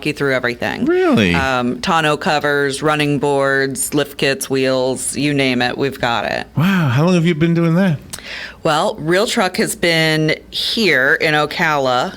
walk you through everything. Really? Tonneau covers, running boards, lift kits, wheels, you name it, we've got it. Wow. How long have you been doing that? Well, Real Truck has been here in Ocala.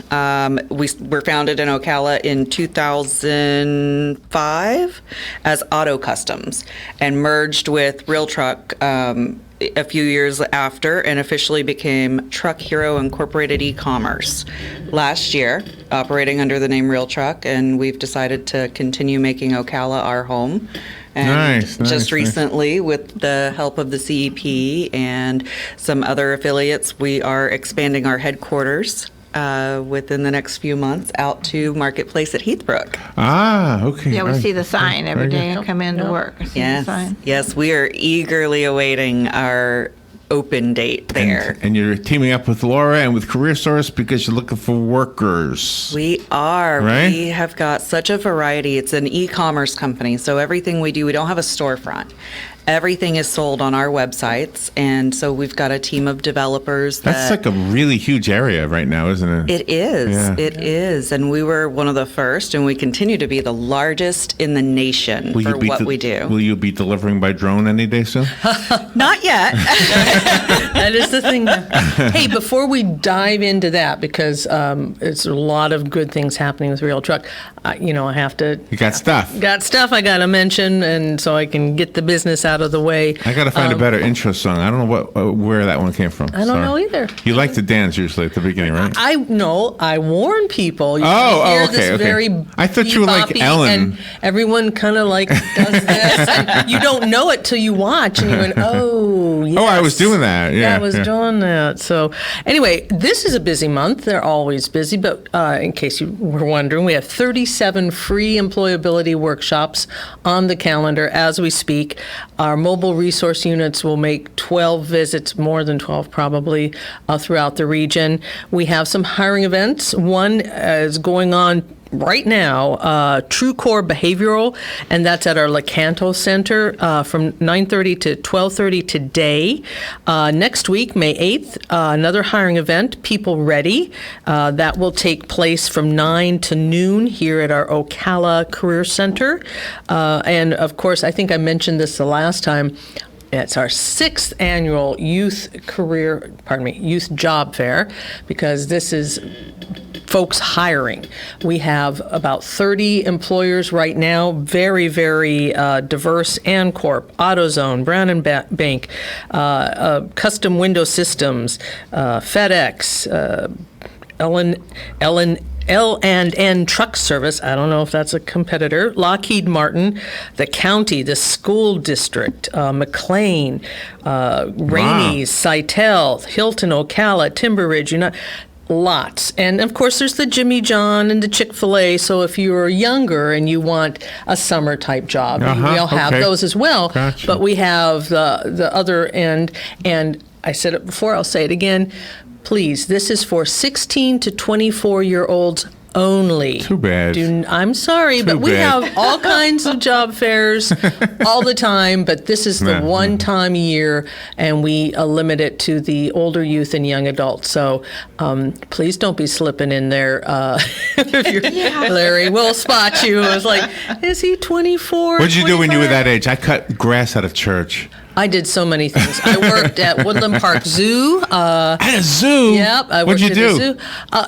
We were founded in Ocala in 2005 as Auto Customs and merged with Real Truck a few years after and officially became Truck Hero Incorporated e-commerce last year, operating under the name Real Truck, and we've decided to continue making Ocala our home. And just recently, with the help of the CEP and some other affiliates, we are expanding our headquarters within the next few months out to Marketplace at Heathbrook. Ah, okay. Yeah, we see the sign every day I come into work. I see the sign. Yes, we are eagerly awaiting our open date there. And you're teaming up with Laura and with CareerSource because you're looking for workers. We are. Right? We have got such a variety. It's an e-commerce company, so everything we do, we don't have a storefront. Everything is sold on our websites, and so we've got a team of developers. That's like a really huge area right now, isn't it? It is. Yeah. It is. And we were one of the first, and we continue to be the largest in the nation for what we do. Will you be delivering by drone any day soon? Not yet. That is the thing. Hey, before we dive into that, because it's a lot of good things happening with Real Truck, I have to... You got stuff. Got stuff I got to mention, and so I can get the business out of the way. I got to find a better intro song. I don't know where that one came from. I don't know either. You like to dance usually at the beginning, right? I warn people. You okay. Very I thought you were like Ellen. And everyone kind of like does this. And you don't know it till you watch, and you went, oh, yes. Oh, I was doing that. Yeah, I was doing that. So anyway, this is a busy month. They're always busy, but in case you were wondering, we have 37 free employability workshops on the calendar as we speak. Our mobile resource units will make 12 visits, more than 12 probably, throughout the region. We have some hiring events. One is going on right now, TrueCore Behavioral, and that's at our Lecanto Center from 9:30 to 12:30 today. Next week, May 8th, another hiring event, People Ready. That will take place from 9 to noon here at our Ocala Career Center. And of course, I think I mentioned this the last time, it's our 6th annual youth job fair, because this is folks hiring. We have about 30 employers right now, very, very diverse. Ancorp, AutoZone, Brown and Bank, Custom Window Systems, FedEx, L&N Truck Service, I don't know if that's a competitor, Lockheed Martin, the county, the school district, McLean, Rainey's, Sitel, Hilton, Ocala, Timber Ridge, lots. And of course, there's the Jimmy John and the Chick-fil-A. So if you're younger and you want a summer type job, we all have those as well. Gotcha. But we have the other end. And I said it before, I'll say it again. Please, this is for 16 to 24-year-olds only. Too bad. I'm sorry, but we have all kinds of job fairs all the time, but this is the one time a year, and we limit it to the older youth and young adults. So please don't be slipping in there. If you're Larry, we'll spot you. It was like, is he 24? What did you do when you were 25? that age? I cut grass at a church. I did so many things. I worked at Woodland Park Zoo. At a zoo? Yep. I worked What'd you at do? a zoo.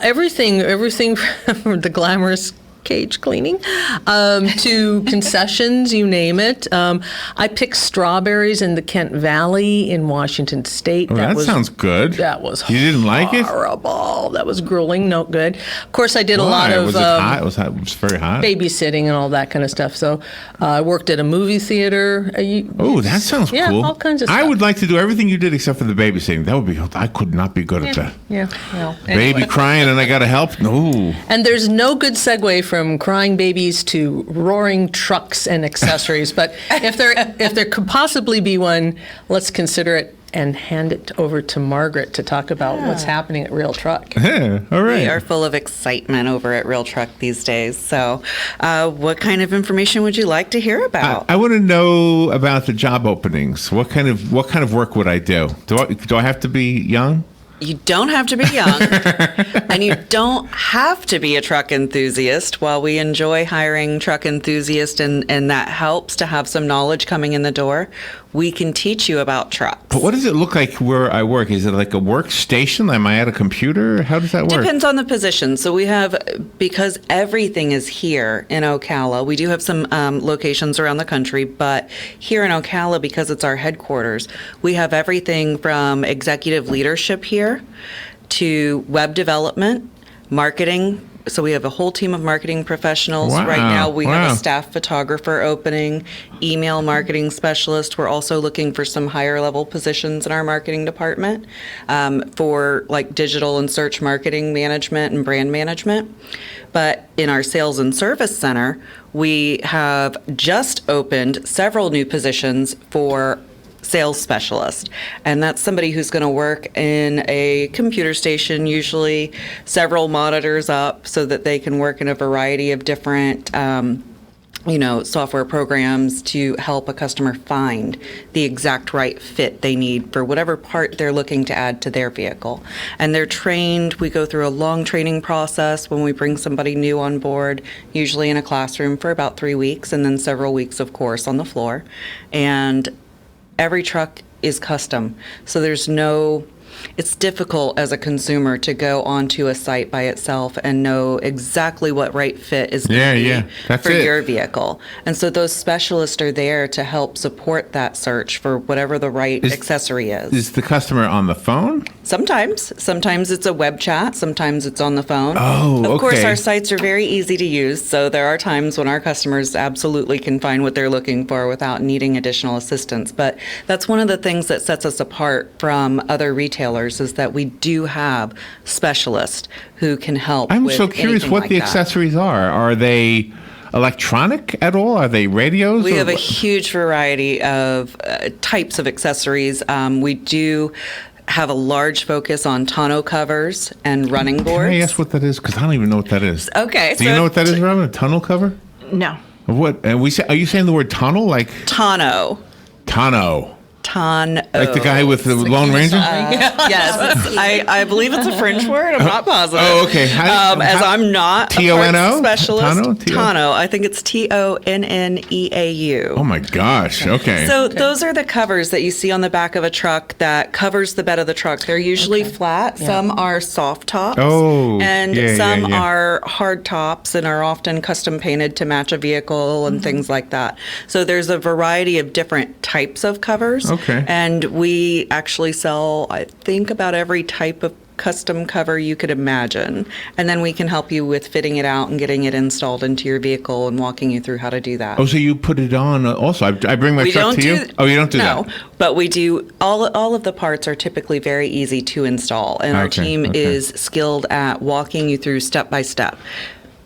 Everything from the glamorous cage cleaning to concessions, you name it. I picked strawberries in the Kent Valley in Washington State. Oh, that sounds good. That was You didn't like it? horrible. That was grueling, no good. Of course, I did a lot of Was it hot? Was it very hot? babysitting and all that kind of stuff. So I worked at a movie theater. That sounds yeah, cool. all kinds of stuff. I would like to do everything you did except for the babysitting. That would be. I could not be good at that. Yeah, well, Baby anyway. crying and I got to help? No. And there's no good segue from crying babies to roaring trucks and accessories. But if there could possibly be one, let's consider it and hand it over to Margaret to talk about what's happening at Real Truck. Yeah, all right. We are full of excitement over at Real Truck these days. So what kind of information would you like to hear about? I want to know about the job openings. What kind of work would I do? Do I have to be young? You don't have to be young, and you don't have to be a truck enthusiast. While we enjoy hiring truck enthusiasts, and that helps to have some knowledge coming in the door, we can teach you about trucks. But what does it look like where I work? Is it like a workstation? Am I at a computer? How does that work? Depends on the position. So we have, because everything is here in Ocala, we do have some locations around the country, but here in Ocala, because it's our headquarters, we have everything from executive leadership here to web development, marketing. So we have a whole team of marketing professionals. Wow, Right now we have wow. a staff photographer opening, email marketing specialist. We're also looking for some higher level positions in our marketing department for like digital and search marketing management and brand management. But in our sales and service center, we have just opened several new positions for sales specialist, and that's somebody who's going to work in a computer station, usually several monitors up, so that they can work in a variety of different software programs to help a customer find the exact right fit they need for whatever part they're looking to add to their vehicle. And they're trained. We go through a long training process when we bring somebody new on board, usually in a classroom for about 3 weeks, and then several weeks, of course, on the floor. And every truck is custom, so it's difficult as a consumer to go onto a site by itself and know exactly what right fit is going to be for your vehicle. And so those specialists are there to help support that search for whatever the right accessory is. Is the customer on the phone? Sometimes it's a web chat, sometimes it's on the phone. Oh, Of course, okay. our sites are very easy to use, so there are times when our customers absolutely can find what they're looking for without needing additional assistance. But that's one of the things that sets us apart from other retailers, is that we do have specialists who can help. I'm with so curious anything what like the that. accessories are. Are they electronic at all? Are they radios? We or have a what? huge variety of types of accessories. We do have a large focus on tonneau covers and running boards. Can I ask what that is? Because I don't even know what that is. Okay. Do you know what that is, Robin? A tunnel cover? No. What? And are you saying the word tunnel? Like Tonneau. tonneau? Tonneau. Like the guy with the Lone Ranger? Yes, I believe it's a French word. I'm not positive. Oh, okay. As I'm not a T-O-N-O? parts specialist. Tonneau? T-O- Tonneau. I think it's Tonneau. Oh my gosh. Okay. So those are the covers that you see on the back of a truck that covers the bed of the truck. They're usually flat. Some are soft tops. Oh, And yeah, some yeah. are hard tops and are often custom painted to match a vehicle and things like that. So there's a variety of different types of covers. Okay. And we actually sell, I think, about every type of custom cover you could imagine. And then we can help you with fitting it out and getting it installed into your vehicle and walking you through how to do that. Oh, so you put it on also. I bring my truck to you? Oh, you don't do that? No, but we do. All of the parts are typically very easy to install. And our Okay, team okay. is skilled at walking you through step by step.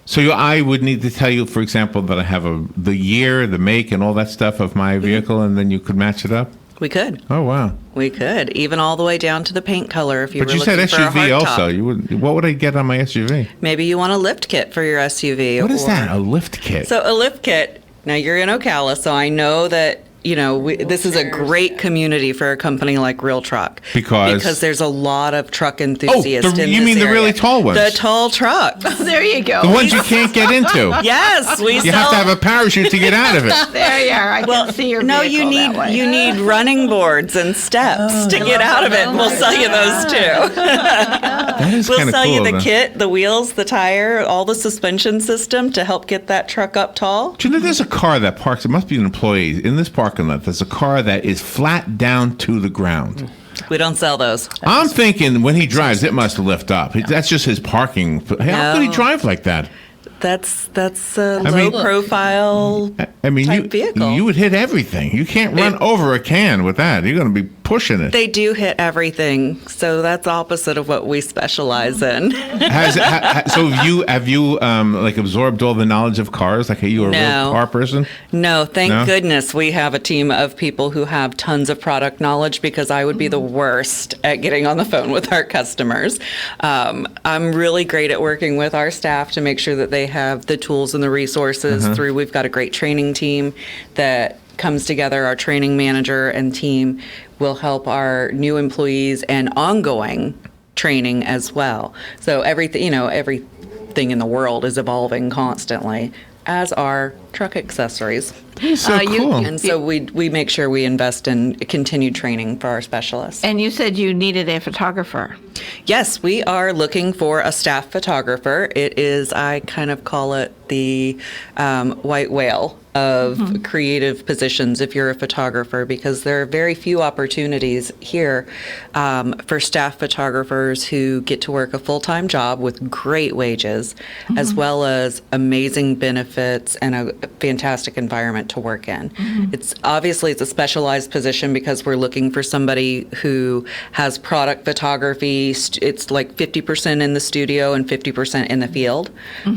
So I would need to tell you, for example, that I have the year, the make, and all that stuff of my vehicle, and then you could match it up? We could. Oh, wow. We could. Even all the way down to the paint color if you But were you said looking for a SUV hard also. top. What would I get on my SUV? Maybe you want a lift kit for your SUV. What is or- that? A lift kit? So a lift kit, now you're in Ocala, so I know that, this is a great community for a company like Real Truck. Because? Because there's a lot of truck enthusiasts in you this mean the area. really tall ones? The tall trucks. There you go. the ones you can't get into. Yes, we You sell. have to have a parachute to get out of it. There you are. I can see your No, vehicle that way. you need running boards and steps to get out of it. We'll sell you those too. That is We'll kind of sell cool. you the though. kit, the wheels, the tire, all the suspension system to help get that truck up tall. Do you know there's a car that parks, it must be an employee, in this parking lot, there's a car that is flat down to the ground. We don't sell those. I'm thinking when he drives, it must lift up. That's just his parking. How could he No. drive like that? That's a mean- low profile I mean, type vehicle. you would hit everything. You can't run over a can with that. You're going to be pushing it. They do hit everything, so that's opposite of what we specialize in. So have you like absorbed all the knowledge of cars? Like, are you a real No. car person? No, thank No? goodness we have a team of people who have tons of product knowledge, because I would be the worst at getting on the phone with our customers. I'm really great at working with our staff to make sure that they have the tools and the resources we've got a great training team that comes together. Our training manager and team will help our new employees and ongoing training as well. So everything in the world is evolving constantly, as are truck accessories. So cool. And so we make sure we invest in continued training for our specialists. And you said you needed a photographer. Yes, we are looking for a staff photographer. It is, I kind of call it the white whale of creative positions if you're a photographer, because there are very few opportunities here for staff photographers who get to work a full-time job with great wages, as well as amazing benefits and a fantastic environment to work in. It's a specialized position because we're looking for somebody who has product photography. It's like 50% in the studio and 50% in the field.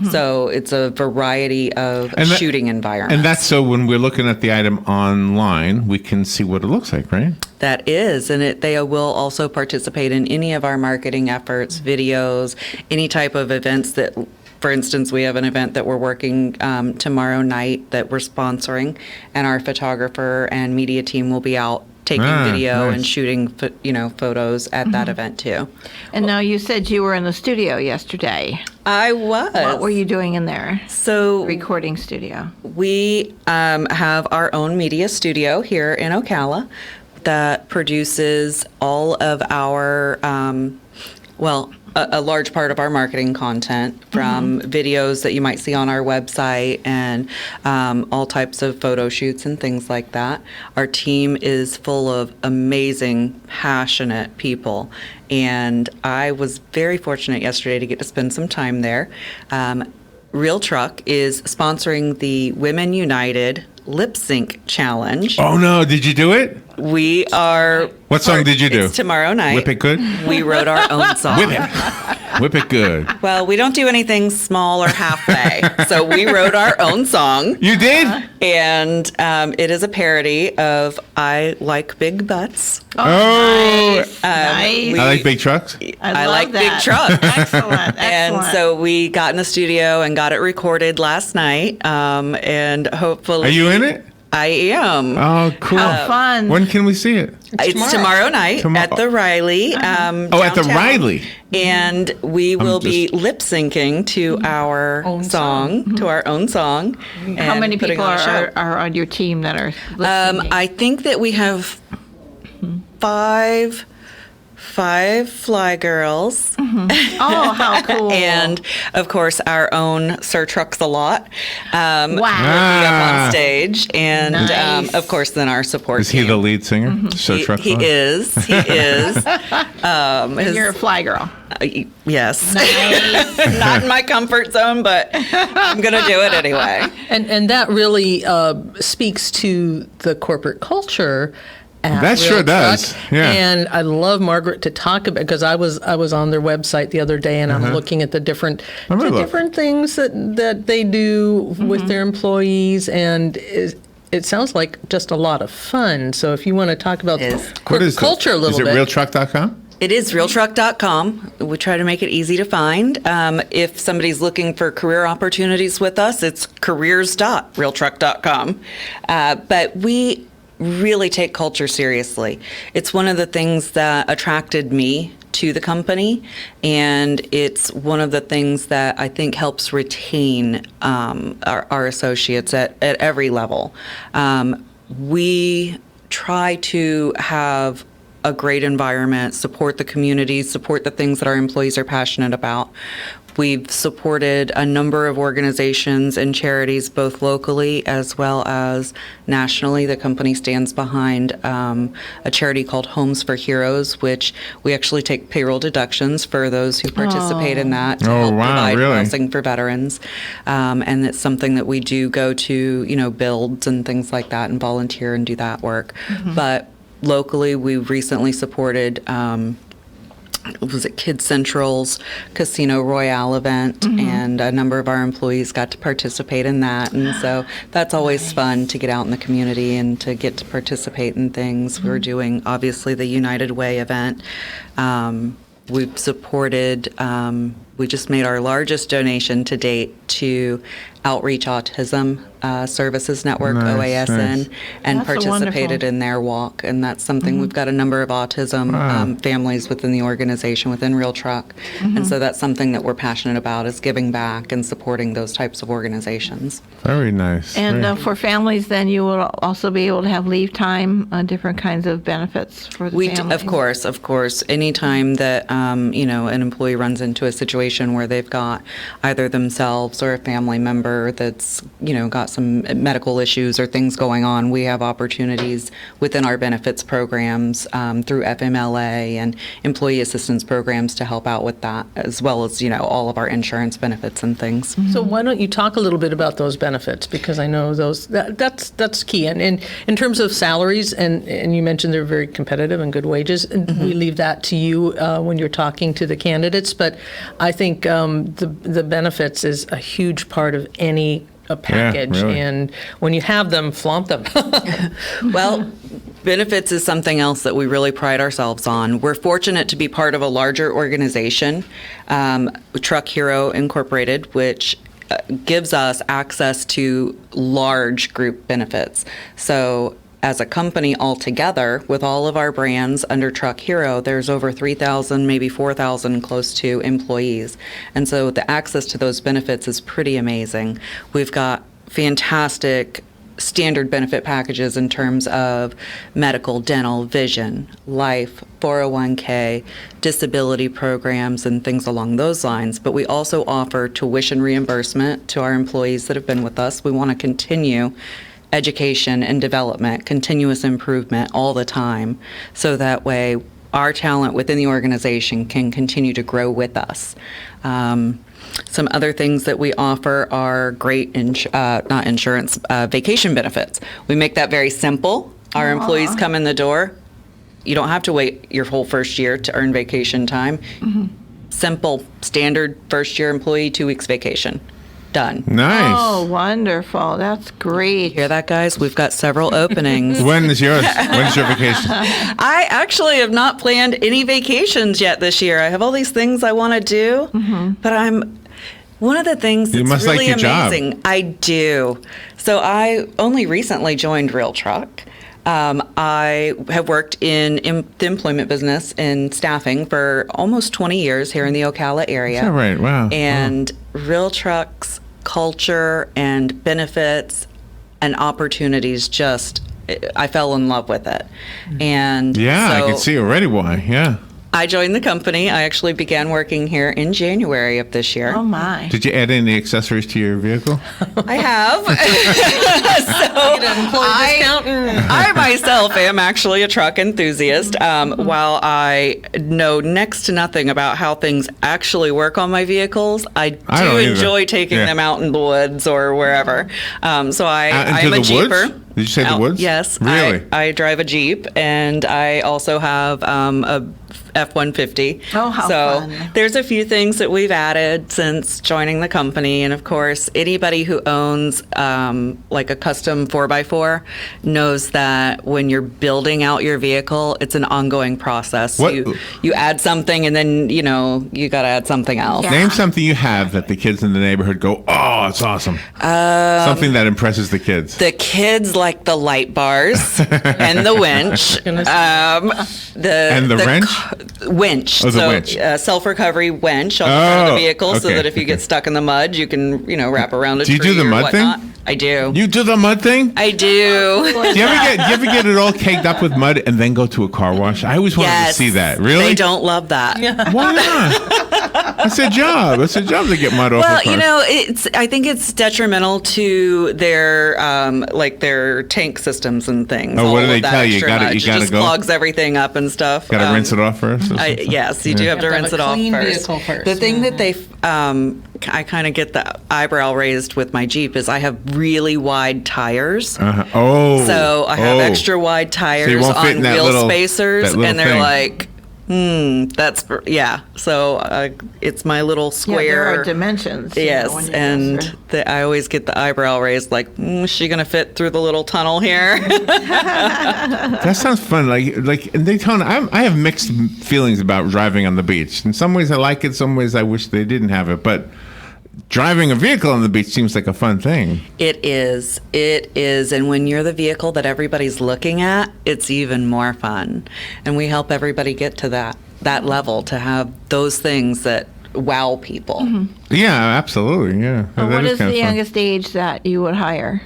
So it's a variety of shooting environments. And that's so when we're looking at the item online, we can see what it looks like, right? That is, and they will also participate in any of our marketing efforts, videos, any type of events that, for instance, we have an event that we're working tomorrow night that we're sponsoring, and our photographer and media team will be out taking video and shooting, photos at that event too. And now you said you were in the studio yesterday. I was. What were you doing in there? So Recording studio. we have our own media studio here in Ocala that produces all of our, a large part of our marketing content, from videos that you might see on our website and all types of photo shoots and things like that. Our team is full of amazing, passionate people, and I was very fortunate yesterday to get to spend some time there. Real Truck is sponsoring the Women United Lip Sync Challenge. Oh no, did you do it? We are. What song did you do? It's tomorrow night. Whip It Good? We wrote our own song. Whip it. Whip it good. Well, we don't do anything small or halfway. So we wrote our own song. You did? And it is a parody of I Like Big Butts. Oh. Nice. Nice. I like big trucks. I love like that. big trucks. Excellent. And so we got in the studio and got it recorded last night. And hopefully. Are you in it? I am. Oh, cool. How fun. When can we see it? It's tomorrow night at the Riley. At the downtown. Riley. And we will be lip syncing to our song, to our own song. How and many putting people on a show. are on your team that are listening? I think that we have five fly girls. Oh, how cool. And of course our own Sir Trucks a Lot. Wow. Will be up on stage. And Nice. of course then our support Is he team. the lead singer? Sir He Truckload? is. He is. And you're a fly girl. Yes. Nice. Not in my comfort zone, but I'm going to do it anyway. And that really speaks to the corporate culture. At That sure Real does, Truck. yeah. And I love Margaret to talk about, because I was on their website the other day, and I'm looking at the different things that they do with their employees, and it sounds like just a lot of fun. So if you want to talk about corporate culture a little bit. Is it realtruck.com? It is realtruck.com. We try to make it easy to find. If somebody's looking for career opportunities with us, it's careers.realtruck.com. But we really take culture seriously. It's one of the things that attracted me to the company, and it's one of the things that I think helps retain our associates at every level. We try to have a great environment, support the community, support the things that our employees are passionate about. We've supported a number of organizations and charities, both locally as well as nationally. The company stands behind a charity called Homes for Heroes, which we actually take payroll deductions for those who participate in that to help provide housing for veterans. And it's something that we do go to, builds and things like that, and volunteer and do that work. But locally, we recently supported was it Kid Central's Casino Royale event, and a number of our employees got to participate in that. And so that's always fun to get out in the community and to get to participate in things. We're doing, obviously, the United Way event. We've supported, we just made our largest donation to date to Outreach Autism Services Network, Nice, OASN, nice. and That's participated wonderful. in their walk. And that's something, we've got a number of autism families within the organization, within Real Truck. And so that's something that we're passionate about, is giving back and supporting those types of organizations. Very nice. And Very- for families, then you will also be able to have leave time, different kinds of benefits for the We do, families. of course. Anytime that an employee runs into a situation where they've got either themselves or a family member that's got some medical issues or things going on, we have opportunities within our benefits programs through FMLA and employee assistance programs to help out with that, as well as all of our insurance benefits and things. So why don't you talk a little bit about those benefits, because I know that's key. And in terms of salaries, and you mentioned they're very competitive and good wages, and we leave that to you when you're talking to the candidates. But I think the benefits is a huge part of any package, really. and when you have them, flaunt them. Well, benefits is something else that we really pride ourselves on. We're fortunate to be part of a larger organization, Truck Hero Incorporated, which gives us access to large group benefits. So as a company altogether, with all of our brands under Truck Hero, there's over 3,000, maybe 4,000 close to employees. And so the access to those benefits is pretty amazing. We've got fantastic standard benefit packages in terms of medical, dental, vision, life, 401k, disability programs, and things along those lines. But we also offer tuition reimbursement to our employees that have been with us. We want to continue education and development, continuous improvement all the time, so that way our talent within the organization can continue to grow with us. Some other things that we offer are great, vacation benefits. We make that very simple. Our employees come in the door. You don't have to wait your whole first year to earn vacation time. Simple, standard first year employee, 2 weeks vacation. Done. Nice. Oh, wonderful. That's great. Hear that, guys? We've got several openings. When is yours? When's your vacation? I actually have not planned any vacations yet this year. I have all these things I want to do, but one of the things You that's must like really your job. amazing. I do. So I only recently joined Real Truck. I have worked in the employment business in staffing for almost 20 years here in the Ocala area. Is that right? Wow. And Real Truck's culture and benefits and opportunities, I fell in love with it. And Yeah, I so can see already why. Yeah. I joined the company. I actually began working here in January of this year. Oh, my. Did you add any accessories to your vehicle? I have. I myself am actually a truck enthusiast. While I know next to nothing about how things actually work on my vehicles, I don't do either. enjoy taking Yeah. them out in the woods or wherever. So I Out am into a the woods? Jeeper. Did you say the woods? Yes. Really? I drive a Jeep, and I also have a F-150. Oh, how so fun. there's a few things that we've added since joining the company. And of course, anybody who owns like a custom 4x4 knows that when you're building out your vehicle, it's an ongoing process. What- You add something, and then, you got to add something else. Yeah. Name something you have that the kids in the neighborhood go, oh, it's awesome. Something that impresses the kids. The kids like the light bars and the winch. The wrench? Winch. Oh, the so winch. Self-recovery winch on the front of Oh, the vehicle, so okay, that if you get stuck in the mud, you can, wrap around a Do you tree do the or mud thing? whatnot. I do. You do the mud thing? I do. Do you ever get it all caked up with mud and then go to a car wash? I always wanted Yes. to see that. Really? They don't love that. Why not? That's a job. It's a job to get mud off Well, a car. I think it's detrimental to their their tank systems and things. Oh, what all do of they that tell you? extra You gotta- mud. you It gotta just go? clogs everything up and stuff. Got to rinse it off first? or something? Yes, you do have to have rinse a it off clean first. vehicle first. The thing that I kind of get the eyebrow raised with my Jeep is I have really wide tires. Oh. So I have oh. extra wide tires won't fit in on that wheel little- spacers, that little and they're thing. like, yeah. So it's my little Yeah, square. there are dimensions. Yes, when you and go through. I always get the eyebrow raised, like, is she going to fit through the little tunnel here? That sounds fun. Like in Daytona, I have mixed feelings about driving on the beach. In some ways, I like it. Some ways, I wish they didn't have it. But driving a vehicle on the beach seems like a fun thing. It is. It is. And when you're the vehicle that everybody's looking at, it's even more fun. And we help everybody get to that level, to have those things that wow people. Yeah, absolutely. Yeah. Well, That what is kinda the fun. youngest age that you would hire?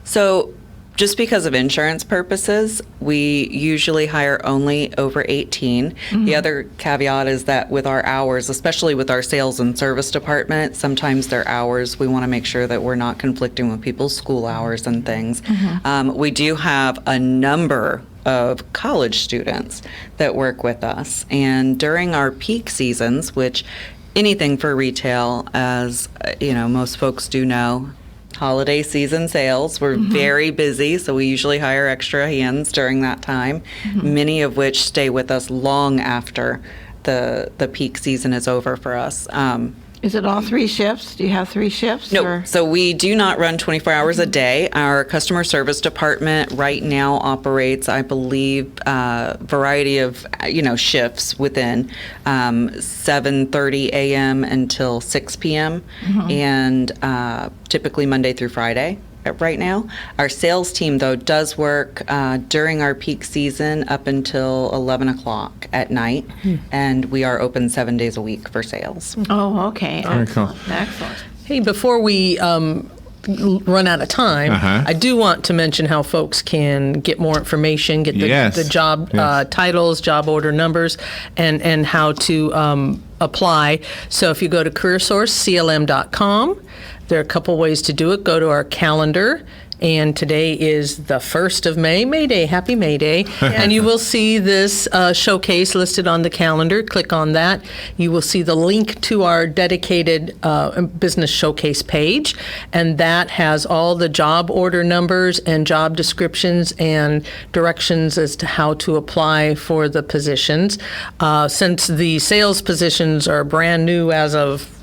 So just because of insurance purposes, we usually hire only over 18. The other caveat is that with our hours, especially with our sales and service department, sometimes their hours, we want to make sure that we're not conflicting with people's school hours and things. We do have a number of college students that work with us. And during our peak seasons, which anything for retail, as most folks do know, holiday season sales, we're very busy, so we usually hire extra hands during that time, many of which stay with us long after the peak season is over for us. Is it all 3 shifts? Do you have 3 shifts? No, or- so we do not run 24 hours a day. Our customer service department right now operates, I believe, a variety of shifts within 7:30 a.m. until 6 p.m. and typically Monday through Friday. Right now, our sales team though does work during our peak season up until 11 o'clock at night, and we are open 7 days a week for sales. Oh, okay. Very cool. Excellent. Hey, before we run out of time, I do want to mention how folks can get more information, get the job titles, job order numbers, and how to apply. So if you go to CareerSourceCLM.com, there are a couple ways to do it. Go to our calendar, and today is the 1st of May. May Day, happy May Day. And you will see this showcase listed on the calendar. Click on that. You will see the link to our dedicated business showcase page, and that has all the job order numbers and job descriptions and directions as to how to apply for the positions. Since the sales positions are brand new as of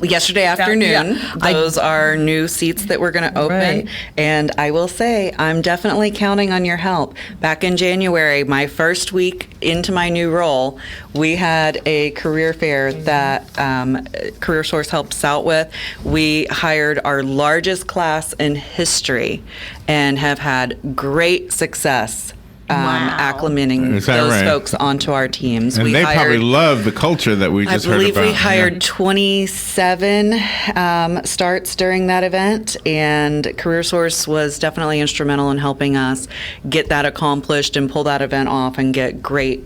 yesterday afternoon. Yeah. Those are new seats that we're going to open. Right. And I will say, I'm definitely counting on your help. Back in January, my first week into my new role, we had a career fair that CareerSource helped us out with. We hired our largest class in history and have had great success acclimating Is that those right? folks onto our teams. And they probably love the culture that we just heard about. I believe we hired 27 starts during that event, and CareerSource was definitely instrumental in helping us get that accomplished and pull that event off and get great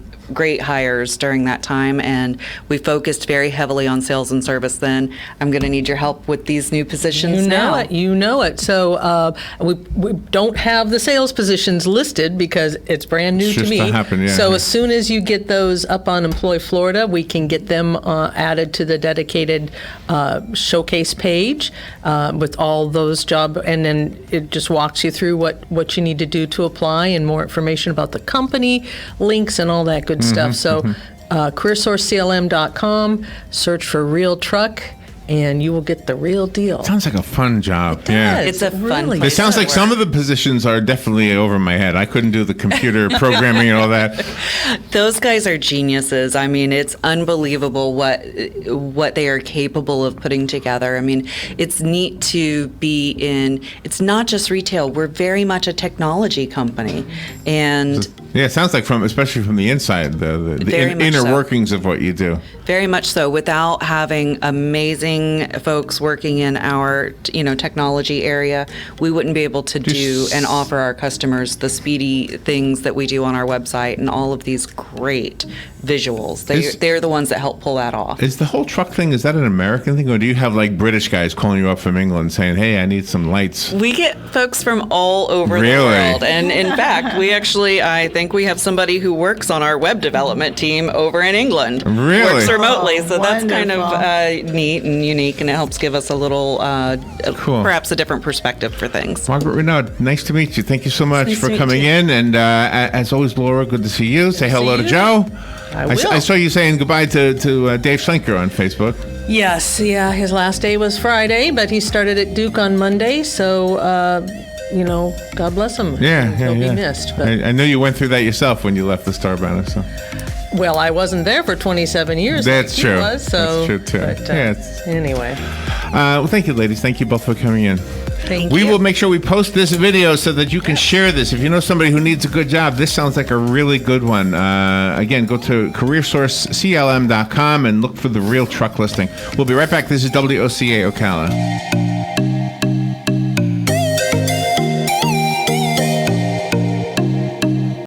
hires during that time. And we focused very heavily on sales and service then. I'm going to need your help with these new positions now. You know it. So we don't have the sales positions listed because it's brand new It's to just me. to happen, yeah, So yeah. as soon as you get those up on Employ Florida, we can get them added to the dedicated showcase page with all those job, and then it just walks you through what you need to do to apply and more information about the company, links, and all that good stuff. So CareerSourceCLM.com, search for Real Truck, and you will get the real deal. Sounds like a fun job. Yeah. It's a fun Really. It place sounds to like some work. of the positions are definitely over my head. I couldn't do the computer programming and all that. Those guys are geniuses. I mean, it's unbelievable what they are capable of putting together. I mean, it's neat to be in. It's not just retail. We're very much a technology company, and Yeah, it sounds like especially from the inside, the Very much inner so. workings of what you do. very much so. Without having amazing folks working in our technology area, we wouldn't be able to do and offer our customers the speedy things that we do on our website and all of these great visuals. They're the ones that help pull that off. Is the whole truck thing, is that an American thing, or do you have like British guys calling you up from England saying, hey, I need some lights? We get folks from all over Really? the world. And in fact, I think we have somebody who works on our web development team over in England. Really? Works remotely. So that's kind of wonderful. neat and unique, and it helps give us a little, Cool. perhaps a different perspective for things. Margaret, Renaud, nice to meet you. Thank you so much Nice for to meet coming you. in. And as always, Laura, good to see you. Say hello to you. Joe. I will. I saw you saying goodbye to Dave Schlenker on Facebook. Yes, yeah, his last day was Friday, but he started at Duke on Monday, so, God bless him. He'll be missed. But, I know you went through that yourself when you left the Star Banner. So. well, I wasn't there for 27 years. That's like he true. Was, so, That's true, too. But, Yeah, it's- anyway. Well, thank you, ladies. Thank you both for coming in. Thank We you. will make sure we post this video so that you can share this. If you know somebody who needs a good job, this sounds like a really good one. Again, go to CareerSourceCLM.com and look for the real truck listing. We'll be right back. This is WOCA Ocala.